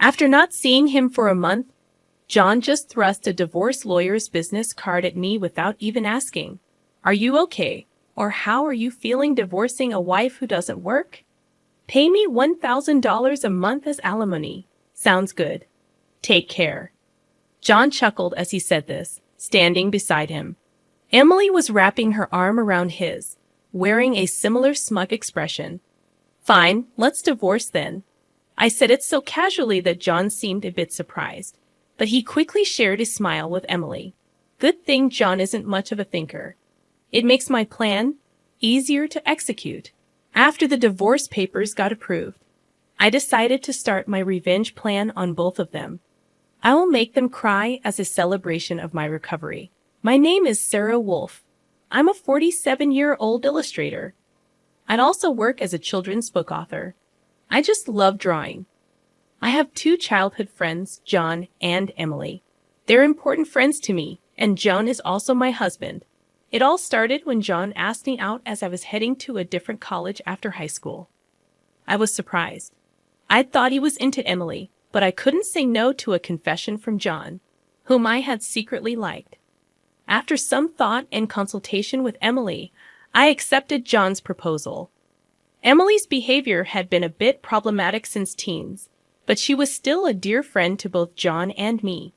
After not seeing him for a month, John just thrust a divorce lawyer's business card at me without even asking, "Are you okay? Or how are you feeling divorcing a wife who doesn't work? Pay me $1,000 a month as alimony. Sounds good. Take care." John chuckled as he said this, standing beside him. Emily was wrapping her arm around his, wearing a similar smug expression. "Fine, let's divorce then." I said it so casually that John seemed a bit surprised, but he quickly shared his smile with Emily. Good thing John isn't much of a thinker. It makes my plan easier to execute. After the divorce papers got approved, I decided to start my revenge plan on both of them. I will make them cry as a celebration of my recovery. My name is Sarah Wolf. I'm a 47-year-old illustrator. I'd also work as a children's book author. I just love drawing. I have two childhood friends, John and Emily. They're important friends to me, and John is also my husband. It all started when John asked me out as I was heading to a different college after high school. I was surprised. I'd thought he was into Emily, but I couldn't say no to a confession from John, whom I had secretly liked. After some thought and consultation with Emily, I accepted John's proposal. Emily's behavior had been a bit problematic since teens, but she was still a dear friend to both John and me.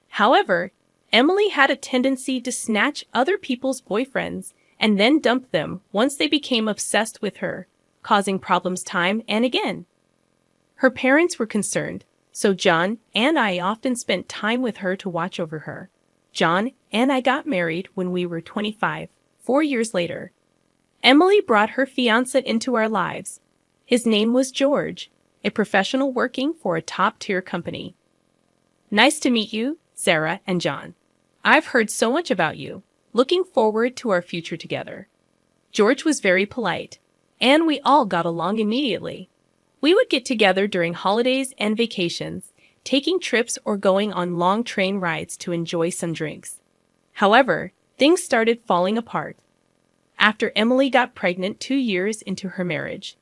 However, Emily had a tendency to snatch other people's boyfriends and then dump them once they became obsessed with her, causing problems time and again. Her parents were concerned, so John and I often spent time with her to watch over her. John and I got married when we were 25, 4 years later. Emily brought her fiancé into our lives. His name was George, a professional working for a top-tier company. Nice to meet you, Sarah and John. I've heard so much about you. Looking forward to our future together. George was very polite, and we all got along immediately. We would get together during holidays and vacations, taking trips or going on long train rides to enjoy some drinks. However, things started falling apart after Emily got pregnant 2 years into her marriage.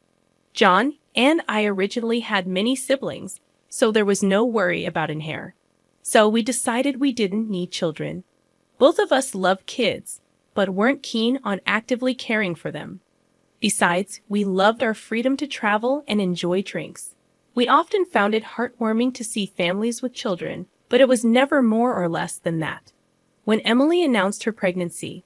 John and I originally had many siblings, so there was no worry about an heir. So we decided we didn't need children. Both of us loved kids, but weren't keen on actively caring for them. Besides, we loved our freedom to travel and enjoy drinks. We often found it heartwarming to see families with children, but it was never more or less than that. When Emily announced her pregnancy,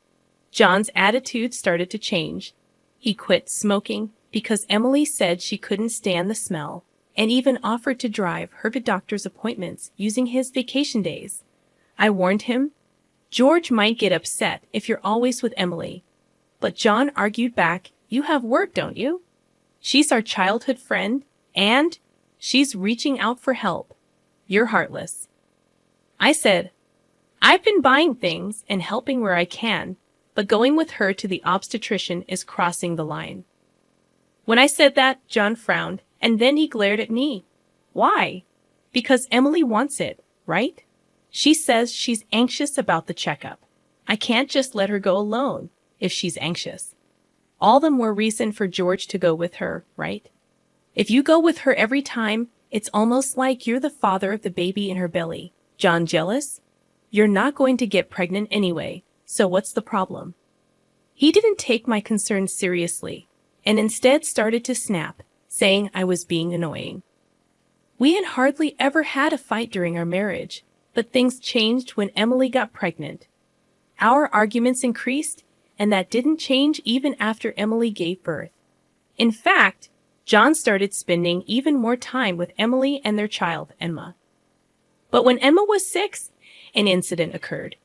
John's attitude started to change. He quit smoking because Emily said she couldn't stand the smell, and even offered to drive her to doctor's appointments using his vacation days. I warned him, "George might get upset if you're always with Emily." But John argued back, "You have work, don't you? She's our childhood friend, and she's reaching out for help. You're heartless." I said, "I've been buying things and helping where I can, but going with her to the obstetrician is crossing the line." When I said that, John frowned, and then he glared at me. "Why?" "Because Emily wants it, right? She says she's anxious about the checkup. I can't just let her go alone if she's anxious." All the more reason for George to go with her, right? If you go with her every time, it's almost like you're the father of the baby in her belly. John jealous? You're not going to get pregnant anyway, so what's the problem? He didn't take my concerns seriously, and instead started to snap, saying I was being annoying. We had hardly ever had a fight during our marriage, but things changed when Emily got pregnant. Our arguments increased, and that didn't change even after Emily gave birth. In fact, John started spending even more time with Emily and their child, Emma. But when Emma was 6, an incident occurred.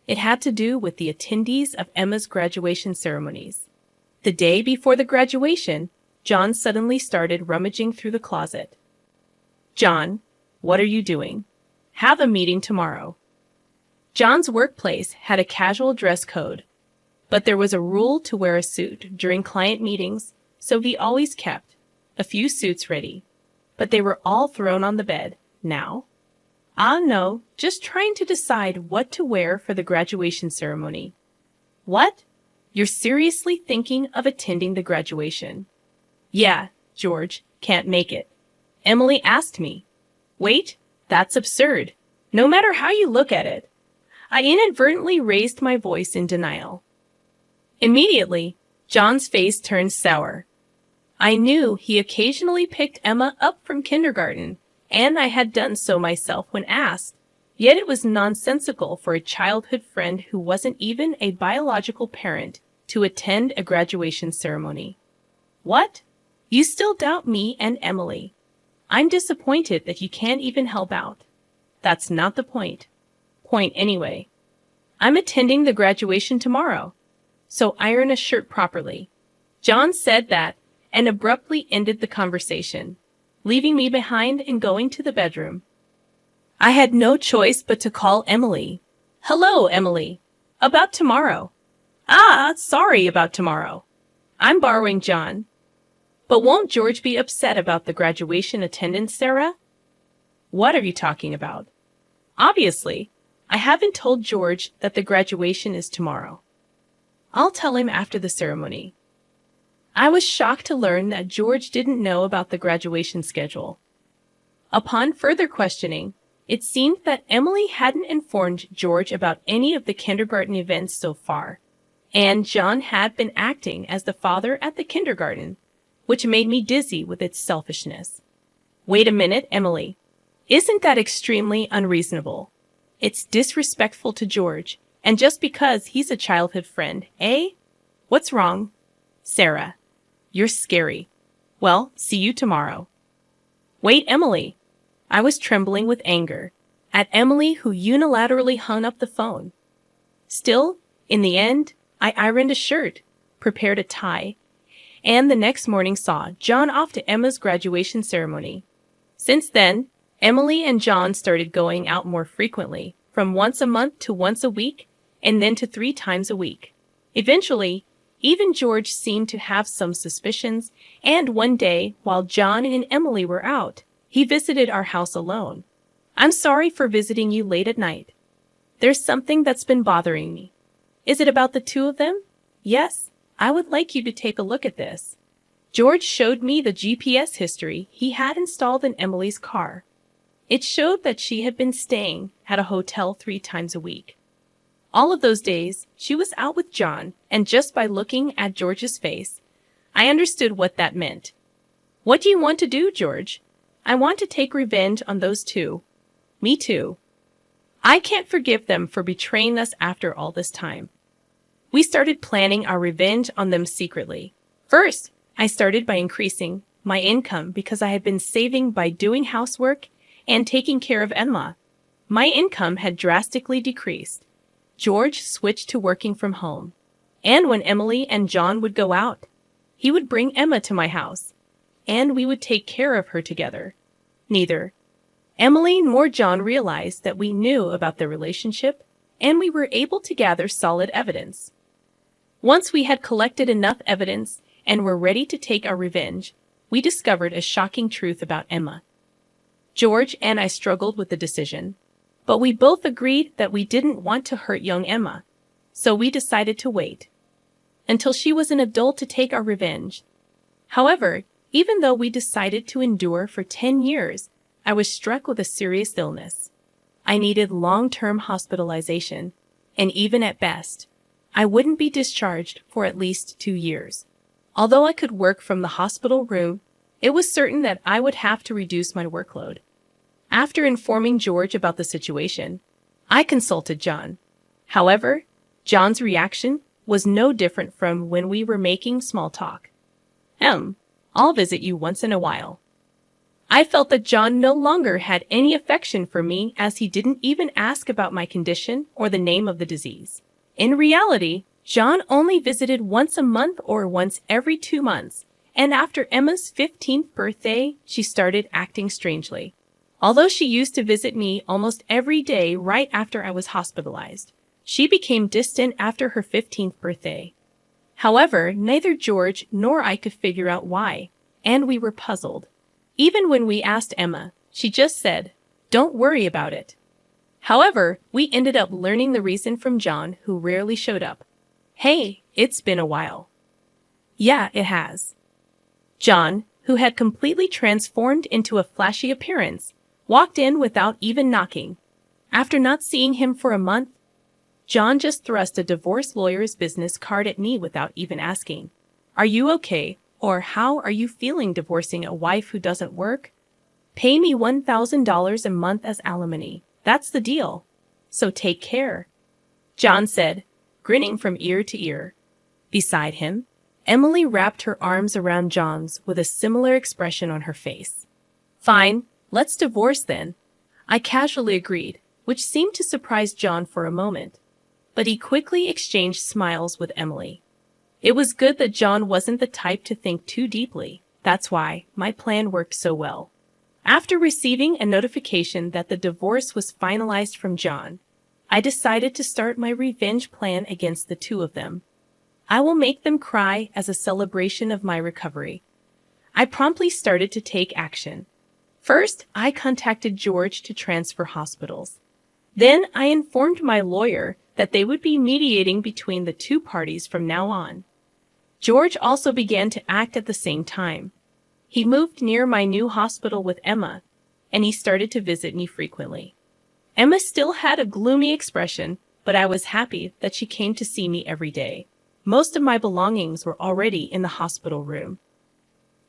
It had to do with the attendees of Emma's graduation ceremonies. The day before the graduation, John suddenly started rummaging through the closet. "John, what are you doing? Have a meeting tomorrow." John's workplace had a casual dress code, but there was a rule to wear a suit during client meetings, so he always kept a few suits ready. But they were all thrown on the bed now. No, just trying to decide what to wear for the graduation ceremony. "What? You're seriously thinking of attending the graduation?" "Yeah, George, can't make it. Emily asked me." Wait, that's absurd. No matter how you look at it. I inadvertently raised my voice in denial. Immediately, John's face turned sour. I knew he occasionally picked Emma up from kindergarten, and I had done so myself when asked. Yet it was nonsensical for a childhood friend who wasn't even a biological parent to attend a graduation ceremony. What? You still doubt me and Emily? I'm disappointed that you can't even help out. That's not the point. Point anyway. I'm attending the graduation tomorrow, so iron a shirt properly. John said that and abruptly ended the conversation, leaving me behind and going to the bedroom. I had no choice but to call Emily. Hello, Emily. About tomorrow. Sorry about tomorrow. I'm borrowing John. But won't George be upset about the graduation attendance, Sarah? What are you talking about? Obviously, I haven't told George that the graduation is tomorrow. I'll tell him after the ceremony. I was shocked to learn that George didn't know about the graduation schedule. Upon further questioning, it seemed that Emily hadn't informed George about any of the kindergarten events so far, and John had been acting as the father at the kindergarten, which made me dizzy with its selfishness. Wait a minute, Emily. Isn't that extremely unreasonable? It's disrespectful to George, and just because he's a childhood friend, eh? What's wrong? Sarah, you're scary. Well, see you tomorrow. Wait, Emily. I was trembling with anger at Emily, who unilaterally hung up the phone. Still, in the end, I ironed a shirt, prepared a tie, and the next morning saw John off to Emma's graduation ceremony. Since then, Emily and John started going out more frequently, from once a month to once a week, and then to 3 times a week. Eventually, even George seemed to have some suspicions, and one day, while John and Emily were out, he visited our house alone. I'm sorry for visiting you late at night. There's something that's been bothering me. Is it about the 2 of them? Yes, I would like you to take a look at this. George showed me the GPS history he had installed in Emily's car. It showed that she had been staying at a hotel 3 times a week. All of those days, she was out with John, and just by looking at George's face, I understood what that meant. What do you want to do, George? I want to take revenge on those 2. Me too. I can't forgive them for betraying us after all this time. We started planning our revenge on them secretly. First, I started by increasing my income because I had been saving by doing housework and taking care of Emma. My income had drastically decreased. George switched to working from home. And when Emily and John would go out, he would bring Emma to my house, and we would take care of her together. Neither Emily nor John realized that we knew about their relationship, and we were able to gather solid evidence. Once we had collected enough evidence and were ready to take our revenge, we discovered a shocking truth about Emma. George and I struggled with the decision, but we both agreed that we didn't want to hurt young Emma, so we decided to wait until she was an adult to take our revenge. However, even though we decided to endure for 10 years, I was struck with a serious illness. I needed long-term hospitalization, and even at best, I wouldn't be discharged for at least 2 years. Although I could work from the hospital room, it was certain that I would have to reduce my workload. After informing George about the situation, I consulted John. However, John's reaction was no different from when we were making small talk. I'll visit you once in a while. I felt that John no longer had any affection for me, as he didn't even ask about my condition or the name of the disease. In reality, John only visited once a month or once every 2 months, and after Emma's 15th birthday, she started acting strangely. Although she used to visit me almost every day right after I was hospitalized, she became distant after her 15th birthday. However, neither George nor I could figure out why, and we were puzzled. Even when we asked Emma, she just said, "Don't worry about it." However, we ended up learning the reason from John, who rarely showed up. Hey, it's been a while. Yeah, it has. John, who had completely transformed into a flashy appearance, walked in without even knocking. After not seeing him for a month, John just thrust a divorce lawyer's business card at me without even asking, "Are you okay? Or how are you feeling divorcing a wife who doesn't work? Pay me $1,000 a month as alimony. That's the deal. So take care," John said, grinning from ear to ear. Beside him, Emily wrapped her arms around John's with a similar expression on her face. "Fine, let's divorce then," I casually agreed, which seemed to surprise John for a moment. But he quickly exchanged smiles with Emily. It was good that John wasn't the type to think too deeply. That's why my plan worked so well. After receiving a notification that the divorce was finalized from John, I decided to start my revenge plan against the two of them. I will make them cry as a celebration of my recovery. I promptly started to take action. First, I contacted George to transfer hospitals. Then I informed my lawyer that they would be mediating between the two parties from now on. George also began to act at the same time. He moved near my new hospital with Emma, and he started to visit me frequently. Emma still had a gloomy expression, but I was happy that she came to see me every day. Most of my belongings were already in the hospital room.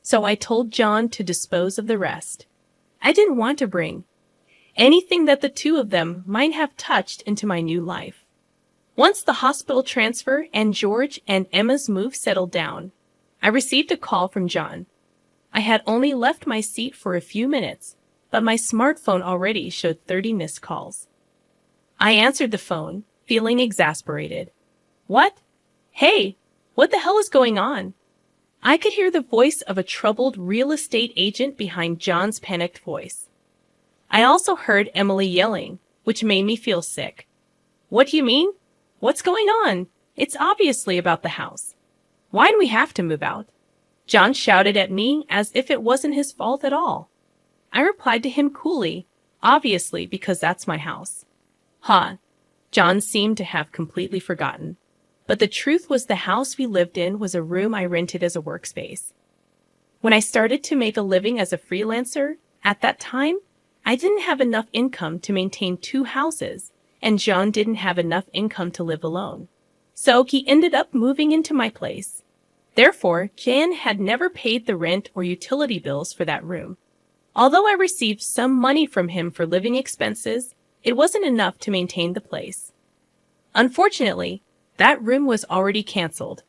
So I told John to dispose of the rest. I didn't want to bring anything that the two of them might have touched into my new life. Once the hospital transfer and George and Emma's move settled down, I received a call from John. I had only left my seat for a few minutes, but my smartphone already showed 30 missed calls. I answered the phone, feeling exasperated. "What? Hey, what the hell is going on?" I could hear the voice of a troubled real estate agent behind John's panicked voice. I also heard Emily yelling, which made me feel sick. "What do you mean? What's going on? It's obviously about the house. Why do we have to move out?" John shouted at me as if it wasn't his fault at all. I replied to him coolly, "Obviously, because that's my house." Huh. John seemed to have completely forgotten. But the truth was the house we lived in was a room I rented as a workspace. When I started to make a living as a freelancer, at that time, I didn't have enough income to maintain two houses, and John didn't have enough income to live alone. So he ended up moving into my place. Therefore, Jan had never paid the rent or utility bills for that room. Although I received some money from him for living expenses, it wasn't enough to maintain the place. Unfortunately, that room was already canceled.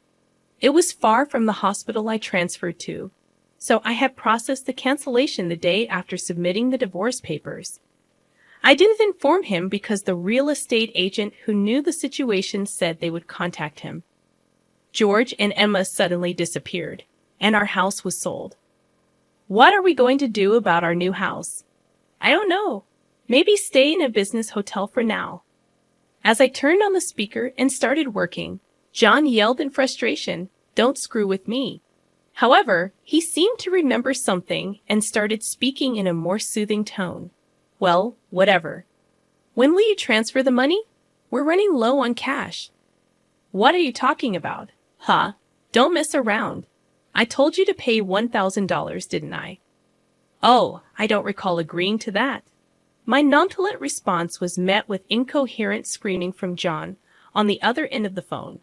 It was far from the hospital I transferred to, so I had processed the cancellation the day after submitting the divorce papers. I didn't inform him because the real estate agent who knew the situation said they would contact him. George and Emma suddenly disappeared, and our house was sold. What are we going to do about our new house? I don't know. Maybe stay in a business hotel for now. As I turned on the speaker and started working, John yelled in frustration, "Don't screw with me." However, he seemed to remember something and started speaking in a more soothing tone. "Well, whatever. When will you transfer the money? We're running low on cash." "What are you talking about?" "Huh? Don't mess around. I told you to pay $1,000, didn't I?" "Oh, I don't recall agreeing to that." My nonchalant response was met with incoherent screaming from John on the other end of the phone.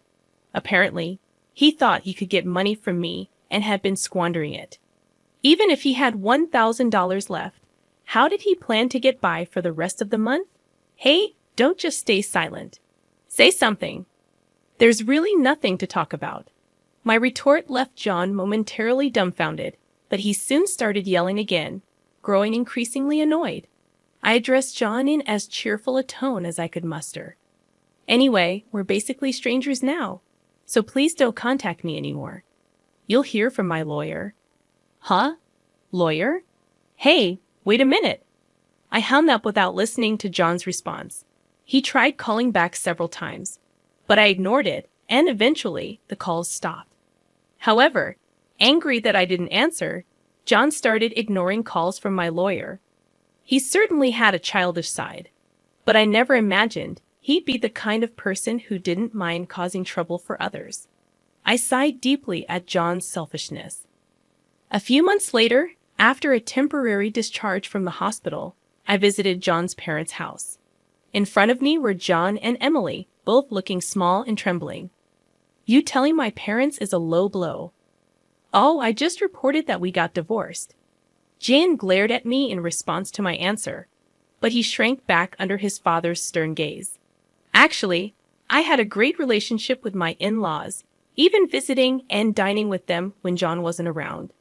Apparently, he thought he could get money from me and had been squandering it. Even if he had $1,000 left, how did he plan to get by for the rest of the month? Hey, don't just stay silent. Say something. There's really nothing to talk about. My retort left John momentarily dumbfounded, but he soon started yelling again, growing increasingly annoyed. I addressed John in as cheerful a tone as I could muster. "Anyway, we're basically strangers now, so please don't contact me anymore. You'll hear from my lawyer." "Huh? Lawyer? Hey, wait a minute." I hung up without listening to John's response. He tried calling back several times, but I ignored it, and eventually the calls stopped. However, angry that I didn't answer, John started ignoring calls from my lawyer. He certainly had a childish side, but I never imagined he'd be the kind of person who didn't mind causing trouble for others. I sighed deeply at John's selfishness. A few months later, after a temporary discharge from the hospital, I visited John's parents' house. In front of me were John and Emily, both looking small and trembling. You telling my parents is a low blow. Oh, I just reported that we got divorced. Jan glared at me in response to my answer, but he shrank back under his father's stern gaze. Actually, I had a great relationship with my in-laws, even visiting and dining with them when John wasn't around.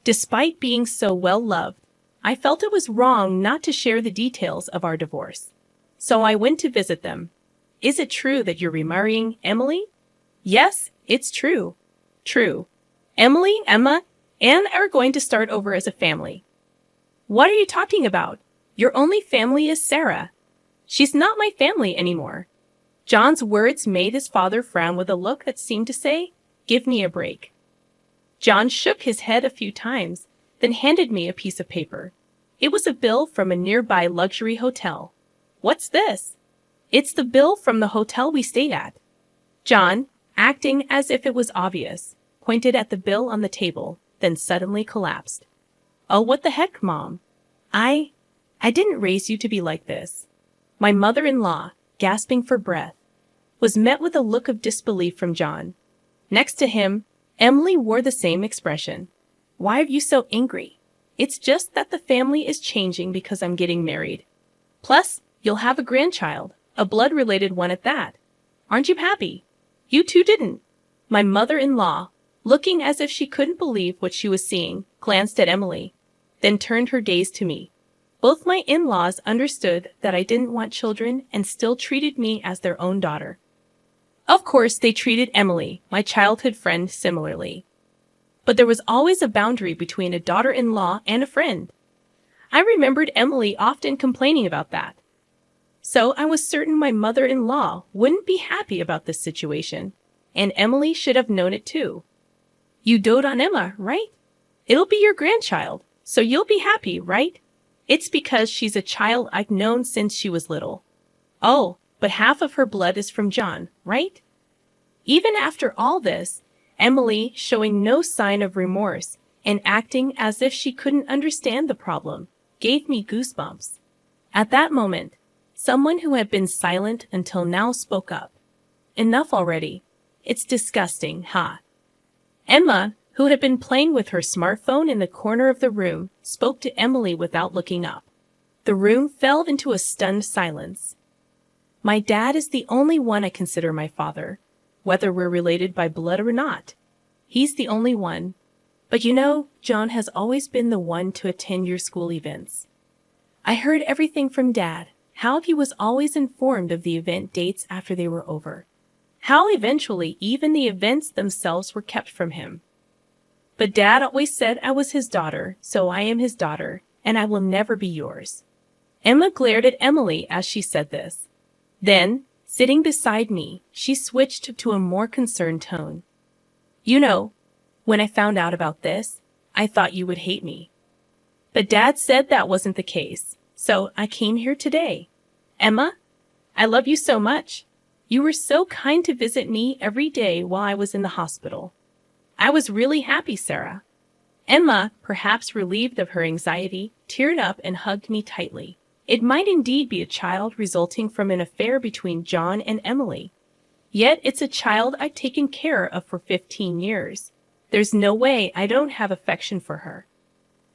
Despite being so well-loved, I felt it was wrong not to share the details of our divorce. So I went to visit them. Is it true that you're remarrying Emily? Yes, it's true. True. Emily, Emma, and I are going to start over as a family. What are you talking about? Your only family is Sarah. She's not my family anymore. John's words made his father frown with a look that seemed to say, "Give me a break." John shook his head a few times, then handed me a piece of paper. It was a bill from a nearby luxury hotel. What's this? It's the bill from the hotel we stayed at. John, acting as if it was obvious, pointed at the bill on the table, then suddenly collapsed. Oh, what the heck, Mom? I didn't raise you to be like this. My mother-in-law, gasping for breath, was met with a look of disbelief from John. Next to him, Emily wore the same expression. Why are you so angry? It's just that the family is changing because I'm getting married. Plus, you'll have a grandchild, a blood-related one at that. Aren't you happy? You two didn't. My mother-in-law, looking as if she couldn't believe what she was seeing, glanced at Emily, then turned her gaze to me. Both my in-laws understood that I didn't want children and still treated me as their own daughter. Of course, they treated Emily, my childhood friend, similarly. But there was always a boundary between a daughter-in-law and a friend. I remembered Emily often complaining about that. So I was certain my mother-in-law wouldn't be happy about this situation, and Emily should have known it too. You dote on Emma, right? It'll be your grandchild, so you'll be happy, right? It's because she's a child I've known since she was little. Oh, but half of her blood is from John, right? Even after all this, Emily, showing no sign of remorse and acting as if she couldn't understand the problem, gave me goosebumps. At that moment, someone who had been silent until now spoke up. Enough already. It's disgusting, huh? Emma, who had been playing with her smartphone in the corner of the room, spoke to Emily without looking up. The room fell into a stunned silence. My dad is the only one I consider my father, whether we're related by blood or not. He's the only one. But you know, John has always been the one to attend your school events. I heard everything from Dad, how he was always informed of the event dates after they were over. How eventually even the events themselves were kept from him. But Dad always said I was his daughter, so I am his daughter, and I will never be yours. Emma glared at Emily as she said this. Then, sitting beside me, she switched to a more concerned tone. You know, when I found out about this, I thought you would hate me. But Dad said that wasn't the case, so I came here today. Emma, I love you so much. You were so kind to visit me every day while I was in the hospital. I was really happy, Sarah. Emma, perhaps relieved of her anxiety, teared up and hugged me tightly. It might indeed be a child resulting from an affair between John and Emily. Yet it's a child I've taken care of for 15 years. There's no way I don't have affection for her.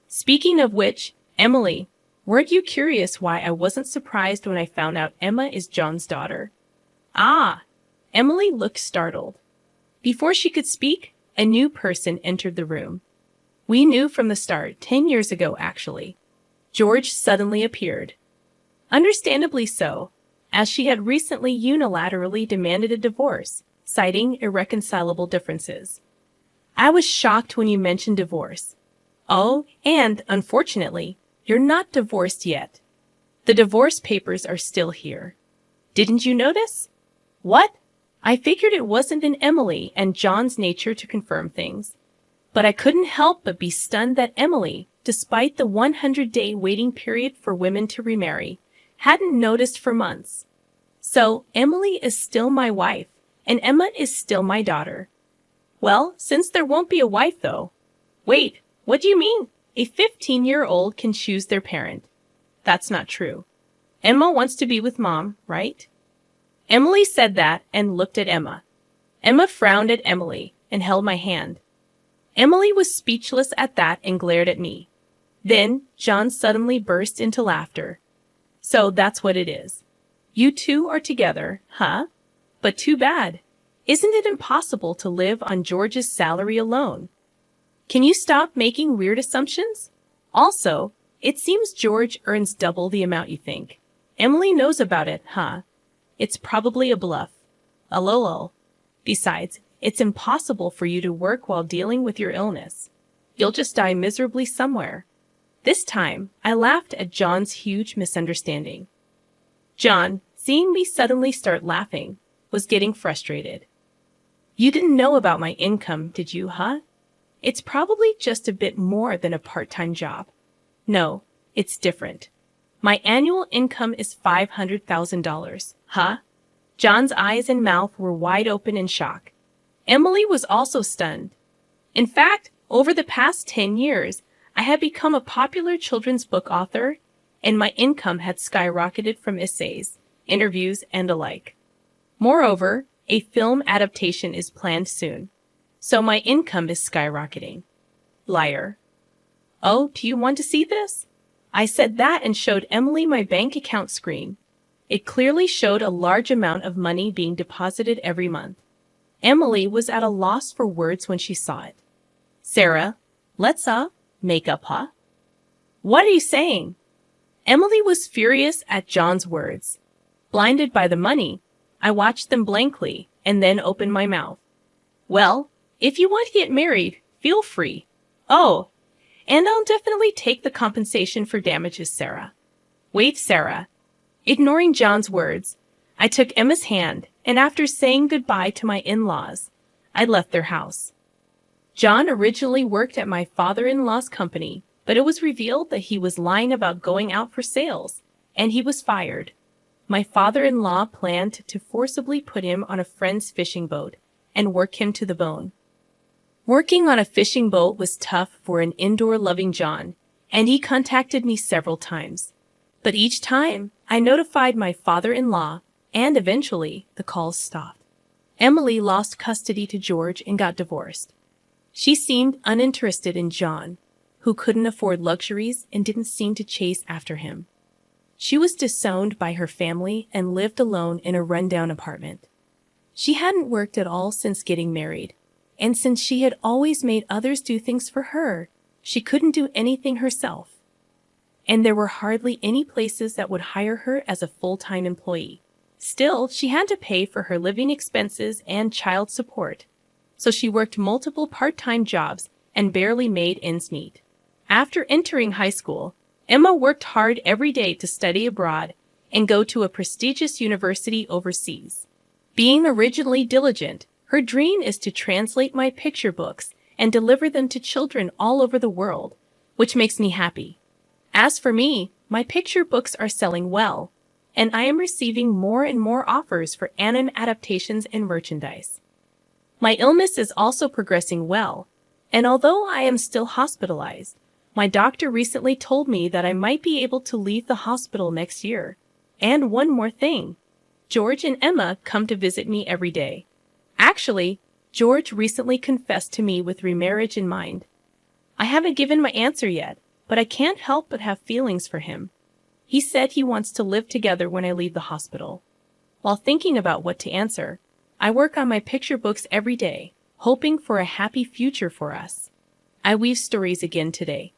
Speaking of which, Emily, weren't you curious why I wasn't surprised when I found out Emma is John's daughter? Ah! Emily looked startled. Before she could speak, a new person entered the room. We knew from the start, 10 years ago actually. George suddenly appeared. Understandably so, as she had recently unilaterally demanded a divorce, citing irreconcilable differences. I was shocked when you mentioned divorce. Oh, and, unfortunately, you're not divorced yet. The divorce papers are still here. Didn't you notice? What? I figured it wasn't in Emily and John's nature to confirm things. But I couldn't help but be stunned that Emily, despite the 100-day waiting period for women to remarry, hadn't noticed for months. So, Emily is still my wife, and Emma is still my daughter. Well, since there won't be a wife, though. Wait, what do you mean? A 15-year-old can choose their parent. That's not true. Emma wants to be with Mom, right? Emily said that and looked at Emma. Emma frowned at Emily and held my hand. Emily was speechless at that and glared at me. Then John suddenly burst into laughter. So that's what it is. You two are together, huh? But too bad. Isn't it impossible to live on George's salary alone? Can you stop making weird assumptions? Also, it seems George earns double the amount you think. Emily knows about it, huh? It's probably a bluff. A lol. Besides, it's impossible for you to work while dealing with your illness. You'll just die miserably somewhere. This time, I laughed at John's huge misunderstanding. John, seeing me suddenly start laughing, was getting frustrated. You didn't know about my income, did you, huh? It's probably just a bit more than a part-time job. No, it's different. My annual income is $500,000, huh? John's eyes and mouth were wide open in shock. Emily was also stunned. In fact, over the past 10 years, I had become a popular children's book author, and my income had skyrocketed from essays, interviews, and the like. Moreover, a film adaptation is planned soon, so my income is skyrocketing. Liar. Oh, do you want to see this? I said that and showed Emily my bank account screen. It clearly showed a large amount of money being deposited every month. Emily was at a loss for words when she saw it. Sarah, let's make up, huh? What are you saying? Emily was furious at John's words. Blinded by the money, I watched them blankly and then opened my mouth. Well, if you want to get married, feel free. Oh, and I'll definitely take the compensation for damages, Sarah. Wait, Sarah. Ignoring John's words, I took Emma's hand, and after saying goodbye to my in-laws, I left their house. John originally worked at my father-in-law's company, but it was revealed that he was lying about going out for sales, and he was fired. My father-in-law planned to forcibly put him on a friend's fishing boat and work him to the bone. Working on a fishing boat was tough for an indoor-loving John, and he contacted me several times. But each time, I notified my father-in-law, and eventually, the calls stopped. Emily lost custody to George and got divorced. She seemed uninterested in John, who couldn't afford luxuries and didn't seem to chase after him. She was disowned by her family and lived alone in a rundown apartment. She hadn't worked at all since getting married, and since she had always made others do things for her, she couldn't do anything herself. And there were hardly any places that would hire her as a full-time employee. Still, she had to pay for her living expenses and child support, so she worked multiple part-time jobs and barely made ends meet. After entering high school, Emma worked hard every day to study abroad and go to a prestigious university overseas. Being originally diligent, her dream is to translate my picture books and deliver them to children all over the world, which makes me happy. As for me, my picture books are selling well, and I am receiving more and more offers for anime adaptations and merchandise. My illness is also progressing well, and although I am still hospitalized, my doctor recently told me that I might be able to leave the hospital next year. And one more thing. George and Emma come to visit me every day. Actually, George recently confessed to me with remarriage in mind. I haven't given my answer yet, but I can't help but have feelings for him. He said he wants to live together when I leave the hospital. While thinking about what to answer, I work on my picture books every day, hoping for a happy future for us. I weave stories again today.